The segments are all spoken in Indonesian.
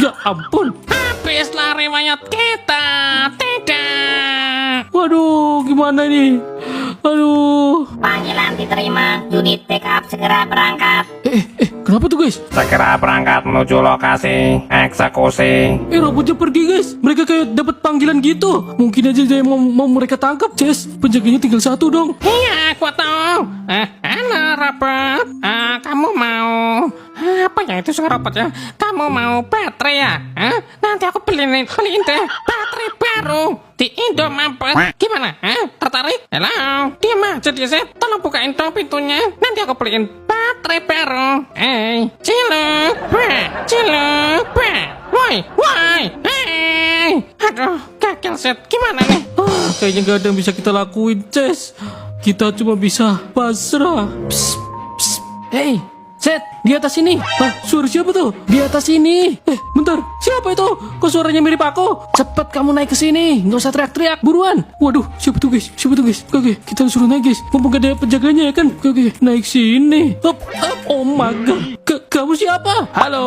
Ya ampun. Habislah riwayat kita. Tidak. Waduh, gimana ini? Aduh. Panggilan diterima, unit backup segera berangkat. Kenapa tuh guys? Segera berangkat menuju lokasi eksekusi. Robotnya pergi guys. Mereka kayak dapat panggilan gitu. Mungkin aja dia mau mereka tangkap, Ces. Penjaganya tinggal satu dong. Iya, aku tahu. Halo, robot. Kamu mau apa ya itu suara robot ya? Kamu mau baterai ya? Nanti aku beliin deh baterai baru di Indomaret. Gimana? Tertarik? Halo, diam aja dia, Set. Tolong bukain dong pintunya. Nanti aku beliin baterai baru. Ciluk, ciluk, woi, aduh, gagal, Set. Gimana nih? Kayaknya gak ada yang bisa kita lakuin, Ces. Kita cuma bisa pasrah. Hei, Set, di atas sini. Suara siapa tuh? Di atas sini. Bentar, siapa itu? Kok suaranya mirip aku? Cepat kamu naik ke sini. Nggak usah teriak-teriak, buruan. Waduh, siapa tuh guys? Oke, kita suruh naik guys. Mumpung gak ada penjaganya ya kan? Oke, naik sini. Up. Oh my god. Kamu siapa? Halo.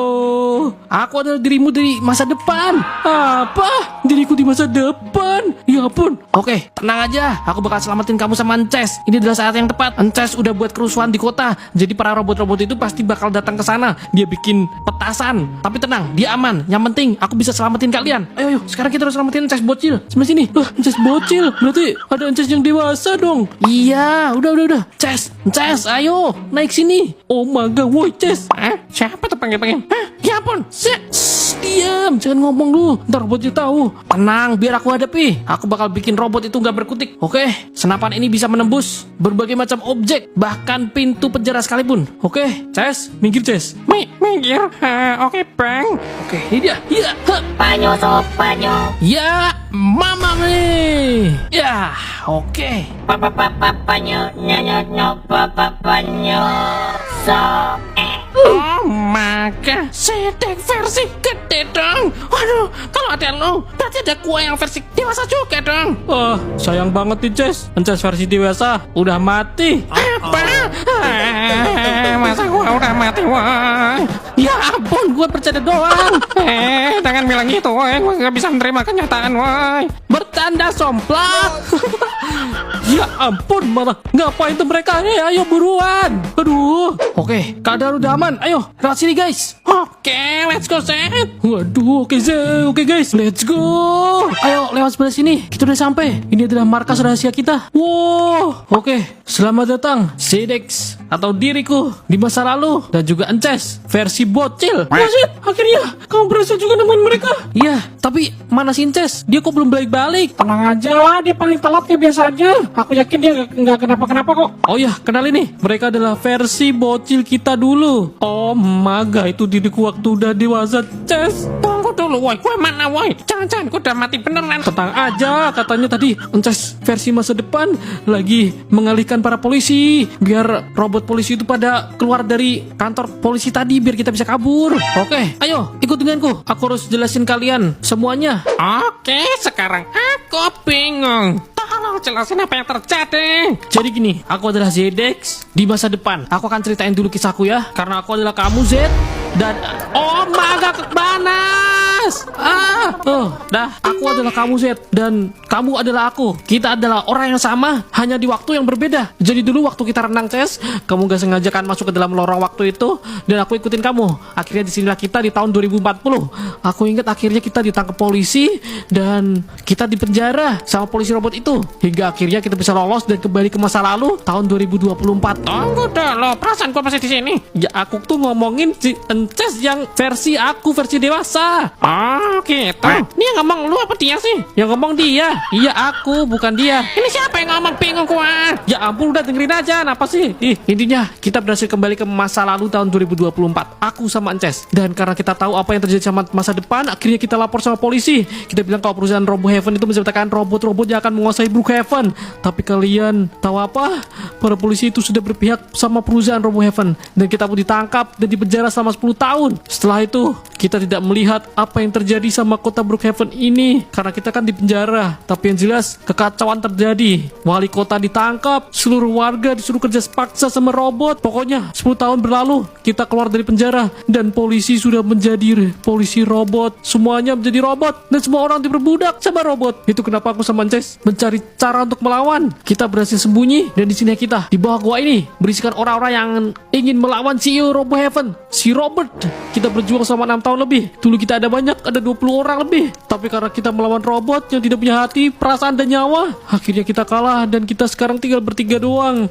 Aku adalah dirimu dari masa depan. Apa? Diriku di masa depan? Ya ampun. Oke, tenang aja. Aku bakal selamatin kamu sama Ences. Ini adalah saat yang tepat. Ences udah buat kerusuhan di kota. Jadi para robot-robot itu pasti bakal datang ke sana. Dia bikin petasan. Tapi tenang, dia aman. Yang penting aku bisa selamatin kalian. Ayo, sekarang kita harus selamatin Ences bocil. Sebelah sini. Ences bocil. Berarti ada Ences yang dewasa dong. Iya, udah. Ences, ayo naik sini. Oh my god, woi Ces. Siapa tuh panggil-panggil? Ya ampun, Diam, jangan ngomong dulu. Ntar robotnya tahu. Tenang, biar aku hadapi. Aku bakal bikin robot itu gak berkutik. Oke, senapan ini bisa menembus berbagai macam objek, bahkan pintu penjara sekalipun. Oke, Ces, minggir Ces. Minggir. Oke, Bang. Oke, ini dia. Iya. Panyo sob, panyo. Ya, mama nih. Ya, oke. Panyo, nyo, panyo. Sob. Oh my god, Sedek versi gede dong. Waduh, kalau ada lo, berarti ada gua yang versi dewasa juga dong. Sayang banget nih Ces. Ences versi dewasa udah mati. Apa? Masa gua udah mati, woi? Ya ampun, gua bercanda doang. Jangan bilang gitu, woi. Gua gak bisa menerima kenyataan, woi. Bertanda somplak. Ya ampun, malah ngapain tuh mereka? Ayo buruan. Aduh. Oke, keadaan udah aman. Ayo, lewat sini guys. Oke, let's go, Set. Waduh, oke guys, let's go. Ayo lewat sebelah sini. Kita udah sampai. Ini adalah markas rahasia kita. Wow. Oke, selamat datang Sedex atau diriku di masa lalu dan juga Ences versi bocil. Maksud, akhirnya kamu berhasil juga nemuin mereka. Iya, tapi mana si Ences? Dia kok belum balik-balik? Tenang aja lah, dia paling telat kayak biasa aja. Aku yakin dia nggak kenapa-kenapa kok. Oh ya, kenalin nih. Mereka adalah versi bocil kita dulu. Oh maga, itu diriku waktu udah dewasa, Ces. Tunggu dulu, woi. Gue mana, woi? Jangan-jangan gue udah mati beneran. Tenang aja, katanya tadi Ences versi masa depan lagi mengalihkan para polisi biar robot polisi itu pada keluar dari kantor polisi tadi biar kita bisa kabur. Oke, ayo ikut denganku. Aku harus jelasin kalian semuanya. Oke, sekarang aku bingung. Tolong jelasin apa yang terjadi. Jadi gini, aku adalah Zedex di masa depan. Aku akan ceritain dulu kisahku ya, karena aku adalah kamu Z dan oh maga panas. Aku adalah kamu Z dan kamu adalah aku. Kita adalah orang yang sama, hanya di waktu yang berbeda. Jadi dulu waktu kita renang Ces, kamu gak sengaja kan masuk ke dalam lorong waktu itu dan aku ikutin kamu. Akhirnya disinilah kita di tahun 2040. Aku ingat akhirnya kita ditangkap polisi dan kita dipenjara sama polisi robot itu hingga akhirnya kita bisa lolos dan kembali ke masa lalu tahun 2024. Tunggu dulu, perasaan gue masih di sini. Ya aku tuh ngomongin si Ences yang versi aku versi dewasa. Oh gitu. Dia ngomong lu apa dia sih? Yang ngomong dia. Iya aku, bukan dia. Ini siapa yang ngomong, bingung gua. Ya ampun, udah dengerin aja. Apa sih? Intinya kita berhasil kembali ke masa lalu tahun 2024. Aku sama Ences. Dan karena kita tahu apa yang terjadi sama masa depan, akhirnya kita lapor sama polisi. Kita bilang kalau perusahaan Robohaven itu menciptakan robot-robot yang akan menguasai Brookhaven. Tapi kalian tahu apa? Para polisi itu sudah berpihak sama perusahaan Robohaven dan kita pun ditangkap dan dipenjara selama 10 tahun. Setelah itu kita tidak melihat apa yang terjadi sama kota Brookhaven ini karena kita kan di penjara. Tapi yang jelas kekacauan terjadi. Wali kota ditangkap, seluruh warga disuruh kerja paksa sama robot. Pokoknya 10 tahun berlalu kita keluar dari penjara dan polisi sudah menjadi polisi robot. Semuanya menjadi robot dan semua orang diperbudak sama robot. Itu kenapa aku sama Ces mencari cara untuk melawan. Kita berhasil sembunyi dan di sini kita di bawah gua ini berisikan orang-orang yang ingin melawan CEO Brookhaven, si Robert. Kita berjuang selama 6 tahun lebih. Dulu kita ada banyak, ada 20 orang lebih. Tapi karena kita melawan robot yang tidak punya hati, perasaan dan nyawa, akhirnya kita kalah dan kita sekarang tinggal bertiga doang.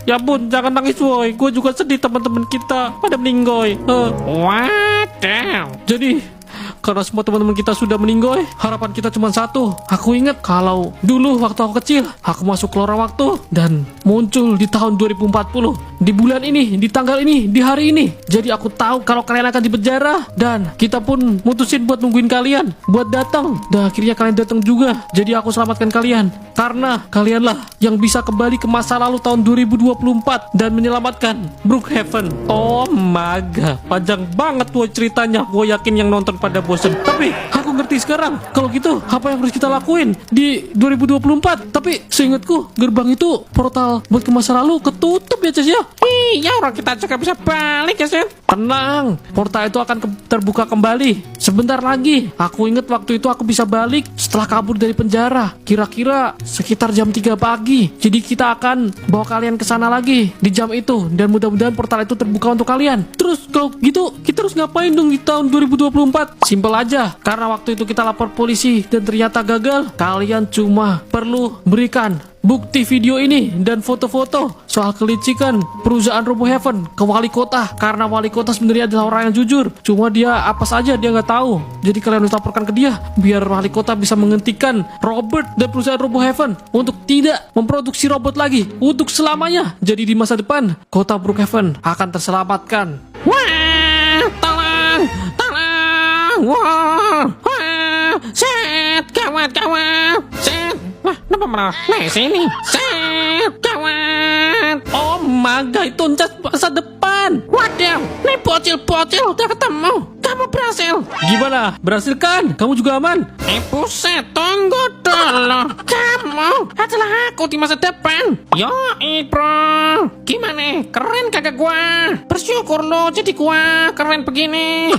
Ya bun, jangan nangis woy. Gue juga sedih teman-teman kita pada meninggoy. Wadaw. Jadi karena semua teman-teman kita sudah meninggoy, harapan kita cuma satu. Aku ingat kalau dulu waktu aku kecil, aku masuk ke lorong waktu dan muncul di tahun 2040. Di bulan ini, di tanggal ini, di hari ini. Jadi aku tahu kalau kalian akan dipenjara dan kita pun mutusin buat nungguin kalian buat datang. Dan akhirnya kalian datang juga. Jadi aku selamatkan kalian karena kalianlah yang bisa kembali ke masa lalu tahun 2024 dan menyelamatkan Brookhaven. Oh my god, panjang banget tuh ceritanya. Gue yakin yang nonton pada bosen. Tapi aku ngerti sekarang kalau gitu apa yang harus kita lakuin di 2024. Tapi seingatku gerbang itu portal buat ke masa lalu ketutup ya Ces ya. Iya, orang kita juga bisa balik ya, Sen. Tenang, portal itu akan terbuka kembali sebentar lagi. Aku ingat waktu itu aku bisa balik setelah kabur dari penjara. Kira-kira sekitar jam 3 pagi. Jadi kita akan bawa kalian ke sana lagi di jam itu dan mudah-mudahan portal itu terbuka untuk kalian. Terus kalau gitu kita harus ngapain dong di tahun 2024? Simpel aja, karena waktu itu kita lapor polisi dan ternyata gagal. Kalian cuma perlu berikan bukti video ini dan foto-foto soal kelicikan perusahaan Brookhaven ke wali kota, karena wali kota sebenarnya adalah orang yang jujur, cuma dia apa saja dia nggak tahu. Jadi kalian harus laporkan ke dia biar wali kota bisa menghentikan Robert dan perusahaan Brookhaven untuk tidak memproduksi robot lagi untuk selamanya. Jadi di masa depan kota Brookhaven akan terselamatkan. Wah, tolong, tolong. Wah, wah, Set, gawat, gawat. Set. Wah, kenapa malah naik sini? Set, gawat. Oh my god, itu Ces masa depan. Waduh, nih bocil-bocil udah ketemu. Kamu berhasil. Gimana? Berhasil kan? Kamu juga aman? Buset, tunggu dulu. Kamu adalah aku di masa depan. Yoi bro. Gimana? Keren kagak gua? Bersyukur lo jadi gua keren begini.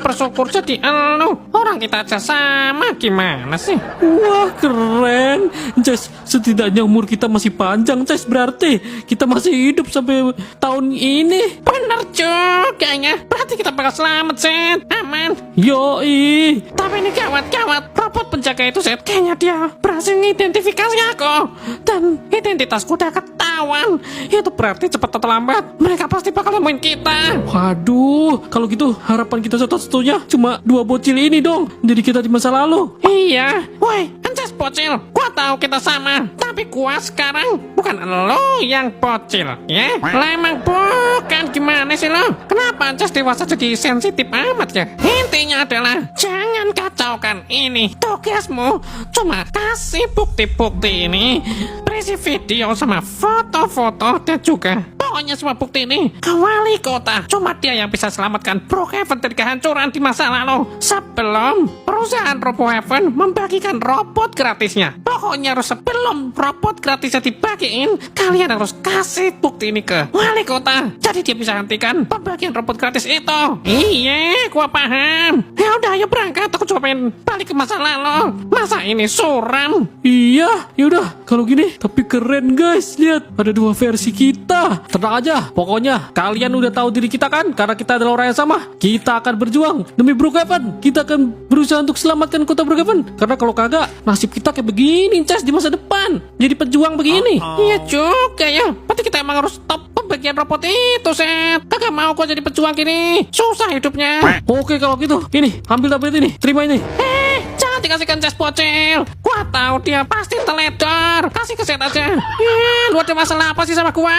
Bersyukur jadi elu. Orang kita aja sama, gimana sih? Wah keren Ces, setidaknya umur kita masih panjang Ces. Berarti kita masih hidup sampai tahun ini. Bener juga. Berarti kita bakal selamat, Set. Aman. Yoi. Tapi ini gawat-gawat. Robot penjaga itu, Set, kayaknya dia berhasil mengidentifikasi aku. Dan identitasku udah ketahuan. Itu berarti cepat atau lambat mereka pasti bakal nemuin kita. Waduh, kalau gitu harapan kita satu-satunya cuma 2 bocil ini dong. Jadi kita di masa lalu. Iya. Woi, Anjas bocil. Gua tahu kita sama. Tapi gua sekarang bukan lo yang bocil, ya? Lah emang bukan, gimana sih lo? Kenapa Anjas dewasa jadi sensitif amat ya? Intinya adalah jangan kacaukan ini. Tugasmu cuma kasih bukti-bukti ini, berisi video sama foto-foto dan juga pokoknya semua bukti ini ke wali kota. Cuma dia yang bisa selamatkan Brookhaven dari kehancuran di masa lalu sebelum perusahaan Brookhaven membagikan robot gratisnya. Pokoknya harus sebelum robot gratisnya dibagiin, kalian harus kasih bukti ini ke wali kota. Jadi dia bisa hentikan pembagian robot gratis itu. Iya, gua paham. Ya udah, ayo berangkat. Aku cuma pengen balik ke masa lalu. Masa ini suram. Iya, yaudah kalau gini. Tapi keren guys, lihat ada 2 versi kita. Tenang aja, pokoknya kalian udah tahu diri kita kan, karena kita adalah orang yang sama. Kita akan berjuang demi Brookhaven. Kita akan berusaha untuk selamatkan kota Brookhaven. Karena kalau kagak, nasib kita kayak begini Ces di masa depan. Jadi pejuang begini. Iya juga ya. Berarti kita emang harus stop pembagian robot itu, Set. Kagak mau kok jadi pejuang gini. Susah hidupnya. Oke kalau gitu, ini ambil tablet ini, terima ini. Jangan dikasihkan Ces bocil. Gua tahu dia pasti teledor. Kasih ke Set aja. Lu ada masalah apa sih sama gua?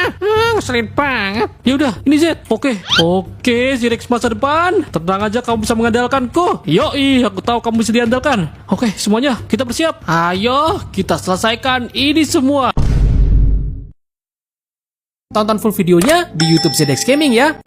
Ngeselin banget. Ya udah, ini Z. Oke, si Rex masa depan. Tenang aja, kamu bisa mengandalkanku. Yoi, aku tahu kamu bisa diandalkan. Oke, semuanya kita bersiap. Ayo, kita selesaikan ini semua. Tonton full videonya di YouTube ZX Gaming ya.